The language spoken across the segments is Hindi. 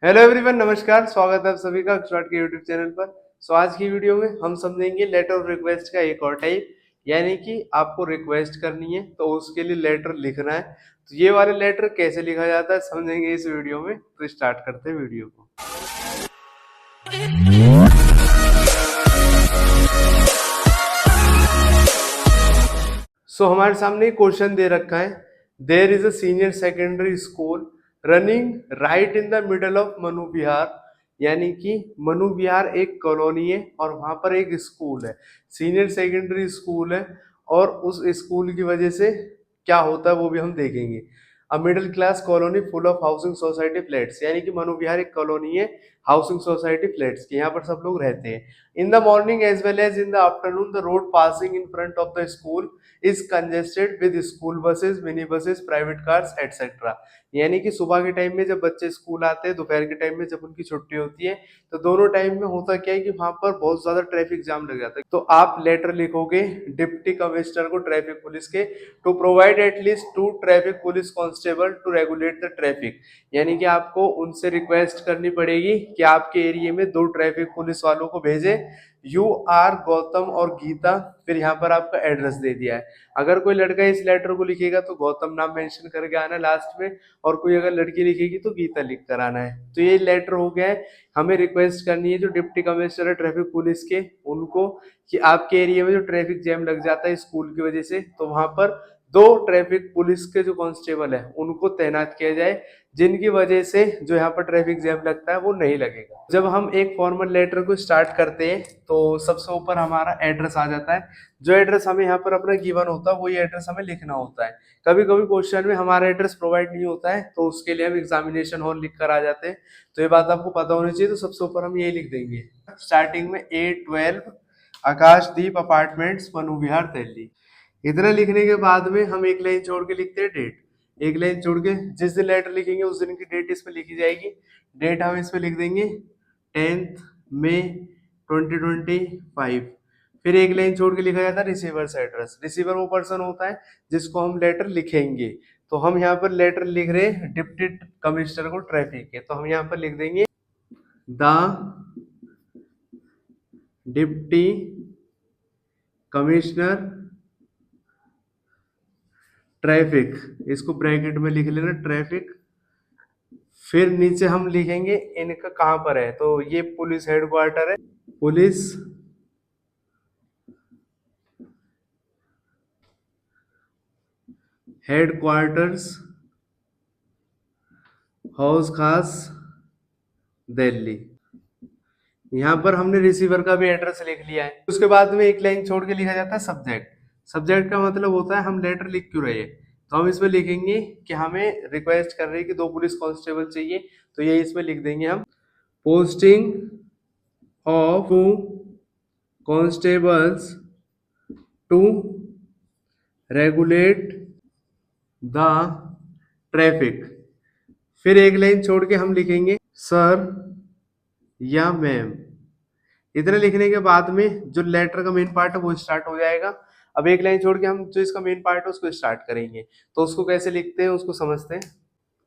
हेलो एवरीवन, नमस्कार। स्वागत है आप सभी का अक्षराट के यूट्यूब चैनल पर। आज की वीडियो में हम समझेंगे लेटर ऑफ रिक्वेस्ट का एक और टाइप, यानी कि आपको रिक्वेस्ट करनी है तो उसके लिए लेटर लिखना है। तो ये वाले लेटर कैसे लिखा जाता है समझेंगे इस वीडियो में। तो स्टार्ट करते हैं वीडियो को। हमारे सामने क्वेश्चन दे रखा है, there is a senior secondary school running right in the middle of Manu Vihar. यानी कि मनु विहार एक कॉलोनी है और वहां पर एक स्कूल है, सीनियर सेकेंडरी स्कूल है। और उस स्कूल की वजह से क्या होता है वो भी हम देखेंगे। A middle class colony full of housing society flats, यानी कि मनु विहार एक कॉलोनी है हाउसिंग सोसाइटी फ्लैट्स की, यहाँ पर सब लोग रहते हैं। In the morning as well as in the afternoon the road passing in front of the school is congested with school buses, mini buses, private cars etcetera. यानी कि सुबह के टाइम में जब बच्चे स्कूल आते हैं, दोपहर के टाइम में जब उनकी छुट्टी होती है, तो दोनों टाइम में होता क्या है कि वहां पर बहुत ज्यादा ट्रैफिक जाम लग जाता है। तो आप लेटर लिखोगे डिप्टी कमिश्नर को ट्रैफिक पुलिस के, to provide at least 2 traffic police constable to regulate the traffic. यानी कि आपको उनसे रिक्वेस्ट करनी पड़ेगी कि आपके एरिया में 2 ट्रैफिक पुलिस वालों को भेजे। यू आर गौतम और गीता, फिर यहाँ पर आपका एड्रेस दे दिया है। अगर कोई लड़का इस लेटर को लिखेगा तो गौतम नाम मेंशन करके आना लास्ट में, और कोई अगर लड़की लिखेगी तो गीता लिख कर आना है। तो ये लेटर हो गया है। हमें रिक्वेस्ट करनी है जो डिप्टी कमिश्नर है ट्रैफिक पुलिस के, उनको, कि आपके एरिया में जो ट्रैफिक जैम लग जाता है स्कूल की वजह से, तो वहां पर 2 ट्रैफिक पुलिस के जो कांस्टेबल है उनको तैनात किया जाए, जिनकी वजह से जो यहाँ पर ट्रैफिक जैम लगता है वो नहीं लगेगा। जब हम एक फॉर्मल लेटर को स्टार्ट करते हैं तो सबसे ऊपर हमारा एड्रेस आ जाता है। जो एड्रेस हमें यहाँ पर अपना गिवन होता है वही एड्रेस हमें लिखना होता है। कभी कभी क्वेश्चन में हमारा एड्रेस प्रोवाइड नहीं होता है तो उसके लिए हम एग्जामिनेशन हॉल लिख कर आ जाते हैं। तो ये बात आपको पता होनी चाहिए। तो सबसे ऊपर हम ये लिख देंगे स्टार्टिंग में A12 आकाशदीप अपार्टमेंट्स मनु विहार दिल्ली। इतना लिखने के बाद में हम एक लाइन छोड़ के लिखते हैं डेट। एक लाइन छोड़ के जिस दिन लेटर लिखेंगे उस दिन की डेट इसमें लिखी जाएगी। डेट हम इसमें लिख देंगे 10 मई 2025। फिर एक लाइन छोड़ के लिखा जाता है रिसीवर्स एड्रेस। रिसीवर वो पर्सन होता है जिसको हम लेटर लिखेंगे। तो हम यहाँ पर लेटर लिख रहे हैं डिप्टी कमिश्नर को ट्रैफिक के, तो हम यहाँ पर लिख देंगे द डिप्टी कमिश्नर ट्रैफिक, इसको ब्रैकेट में लिख लेना ट्रैफिक। फिर नीचे हम लिखेंगे इनका कहाँ पर है, तो ये पुलिस हेडक्वार्टर है, पुलिस हेडक्वार्टर्स हाउस खास दिल्ली। यहाँ पर हमने रिसीवर का भी एड्रेस लिख लिया है। उसके बाद में एक लाइन छोड़ के लिखा जाता है सब्जेक्ट। सब्जेक्ट का मतलब होता है हम लेटर लिख क्यों रहे हैं। तो हम इसमें लिखेंगे कि हमें रिक्वेस्ट कर रहे हैं कि 2 पुलिस कांस्टेबल चाहिए, तो ये इसमें लिख देंगे हम posting of 2 constables to regulate the traffic. फिर एक लाइन छोड़ के हम लिखेंगे सर या मैम। इतना लिखने के बाद में जो लेटर का मेन पार्ट है वो स्टार्ट हो जाएगा। अब एक लाइन छोड़ के हम जो इसका मेन पार्ट है उसको स्टार्ट करेंगे। तो उसको कैसे लिखते हैं उसको समझते हैं।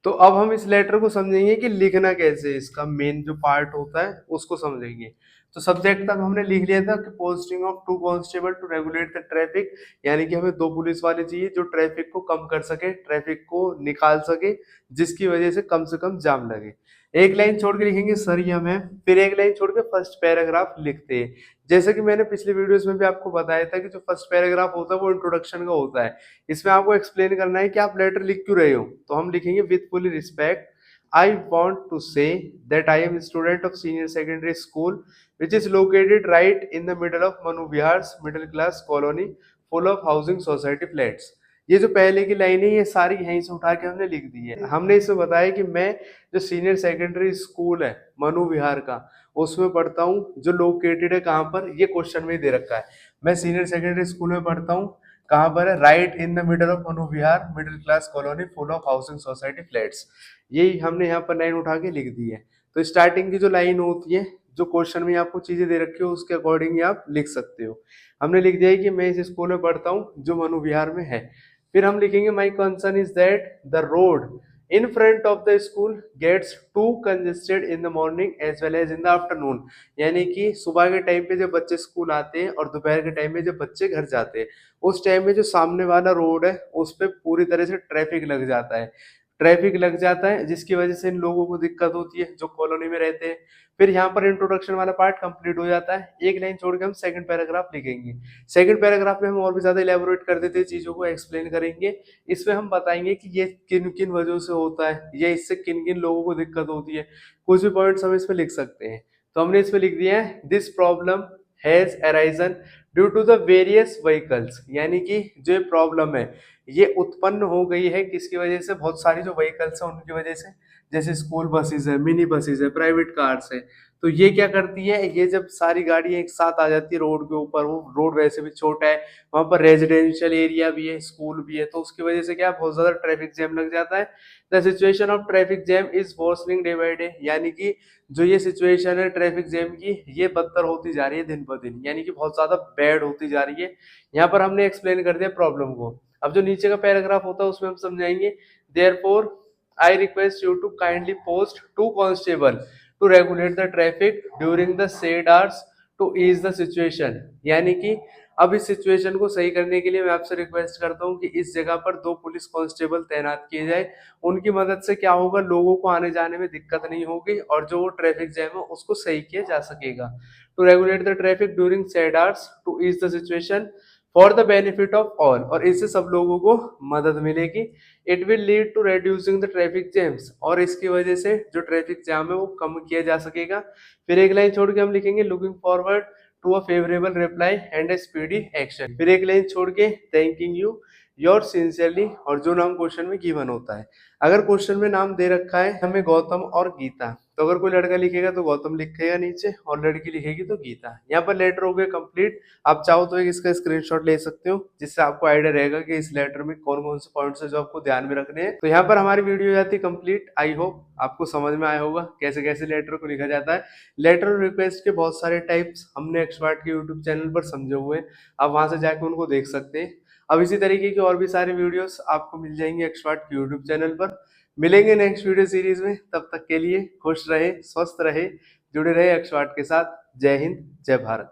तो अब हम इस लेटर को समझेंगे कि लिखना कैसे है, इसका मेन जो पार्ट होता है उसको समझेंगे। तो सब्जेक्ट तक हमने लिख लिया था कि posting of 2 constable to regulate the traffic, यानी कि हमें 2 पुलिस वाले चाहिए जो ट्रैफिक को कम कर सके, ट्रैफिक को निकाल सके, जिसकी वजह से कम जाम लगे। एक लाइन छोड़ के लिखेंगे सर या मैम। फिर एक लाइन छोड़ के फर्स्ट पैराग्राफ लिखते हैं। जैसे कि मैंने पिछले वीडियोस में भी आपको बताया था कि जो फर्स्ट पैराग्राफ होता है वो इंट्रोडक्शन का होता है। इसमें आपको एक्सप्लेन करना है कि आप लेटर लिख क्यों रहे हो। तो हम लिखेंगे with full respect I want to say that I am a student of senior secondary school which is located right in the middle of Manu Vihar's middle class colony full of housing society flats। ये जो पहले की लाइन है ये सारी यहीं से उठा के हमने लिख दी है। हमने इसमें बताया कि मैं जो सीनियर सेकेंडरी स्कूल है मनु विहार का उसमें पढ़ता हूँ, जो लोकेटेड है कहाँ पर, ये क्वेश्चन में दे रखा है। मैं सीनियर सेकेंडरी स्कूल में पढ़ता हूँ, कहाँ पर है, right in the middle of Manu Vihar middle class colony full of housing society flats. यही हमने यहाँ पर लाइन उठा के लिख दी है। तो स्टार्टिंग की जो लाइन होती है, जो क्वेश्चन में आपको चीजें दे रखी हो उसके अकॉर्डिंग आप लिख सकते हो। हमने लिख दिया है कि मैं इस स्कूल में पढ़ता हूँ जो मनु विहार में है। फिर हम लिखेंगे my concern is that the road in front of the school gets too congested in the morning as well as in the afternoon। यानी कि सुबह के टाइम पे जब बच्चे स्कूल आते हैं और दोपहर के टाइम में जब बच्चे घर जाते हैं, उस टाइम में जो सामने वाला रोड है उस पे पूरी तरह से ट्रैफिक लग जाता है। ट्रैफिक लग जाता है जिसकी वजह से इन लोगों को दिक्कत होती है जो कॉलोनी में रहते हैं। फिर यहाँ पर इंट्रोडक्शन वाला पार्ट कंप्लीट हो जाता है, एक लाइन छोड़ के हम सेकंड पैराग्राफ लिखेंगे। सेकंड पैराग्राफ में हम और भी ज्यादा इलेबोरेट कर देते हैं, चीजों को एक्सप्लेन करेंगे। इसमें हम बताएंगे कि ये किन किन वजहों से होता है, ये इससे किन किन लोगों को दिक्कत होती है। कुछ भी पॉइंट्स हम इसमें लिख सकते हैं। तो हमने इसमें लिख दिया है this problem has arisen due to the various vehicles, यानी कि जो प्रॉब्लम है ये उत्पन्न हो गई है किसकी वजह से, बहुत सारी जो व्हीकल्स है उनकी वजह से। जैसे स्कूल बसेस है, मिनी बसेस है, प्राइवेट कार्स है। तो ये क्या करती है, ये जब सारी गाड़ियां एक साथ आ जाती है रोड के ऊपर, वो रोड वैसे भी छोटा है, वहां पर रेजिडेंशियल एरिया भी है, स्कूल भी है, तो उसकी वजह से क्या बहुत ज्यादा ट्रैफिक जैम लग जाता है। The situation of traffic jam is worsening day by day, यानी कि जो ये सिचुएशन है ट्रैफिक जैम की, ये बदतर होती जा रही है दिन ब दिन, यानी कि बहुत ज्यादा बैड होती जा रही है। यहाँ पर हमने एक्सप्लेन कर दिया प्रॉब्लम को। अब जो नीचे का पैराग्राफ होता है उसमें हम समझाएंगे therefore I request you to kindly post two constable to regulate the traffic during the said hours to ease the situation, यानी कि अब इस सिचुएशन को सही करने के लिए मैं आपसे रिक्वेस्ट करता हूँ कि इस जगह पर 2 पुलिस कांस्टेबल तैनात किए जाए। उनकी मदद से क्या होगा, लोगों को आने जाने में दिक्कत नहीं होगी और जो वो ट्रैफिक जैम है उसको सही किया जा सकेगा। To regulate the traffic during said hours to ease the situation for the benefit of all, और इससे सब लोगों को मदद मिलेगी। It will lead to reducing the traffic jams, और इसकी वजह से जो ट्रैफिक जाम है वो कम किया जा सकेगा। फिर एक लाइन छोड़ के हम लिखेंगे looking forward to a favourable reply and a speedy action. फिर एक लाइन छोड़ के थैंकिंग यू योर सिंसियरली, और जो नाम क्वेश्चन में गिवन होता है। अगर क्वेश्चन में नाम दे रखा है हमें गौतम और गीता, तो अगर कोई लड़का लिखेगा तो गौतम लिखेगा नीचे और लड़की लिखेगी तो गीता। यहाँ पर लेटर हो गया कंप्लीट। आप चाहो तो एक इसका स्क्रीनशॉट ले सकते हो जिससे आपको आइडिया रहेगा कि इस लेटर में कौन कौन से पॉइंट्स है जो आपको ध्यान में रखने हैं। तो यहाँ पर हमारी वीडियो हो जाती है कंप्लीट। आई होप आपको समझ में आया होगा कैसे कैसे लेटर को लिखा जाता है। लेटर और रिक्वेस्ट के बहुत सारे टाइप्स हमने एक्सपर्ट के यूट्यूब चैनल पर समझे हुए हैं, आप वहां से जाकर उनको देख सकते हैं। अब इसी तरीके की और भी सारे वीडियोस आपको मिल जाएंगे एक्सपर्ट के यूट्यूब चैनल पर। मिलेंगे नेक्स्ट वीडियो सीरीज में, तब तक के लिए खुश रहे, स्वस्थ रहे, जुड़े रहे एक्सपर्ट के साथ। जय हिंद, जय भारत।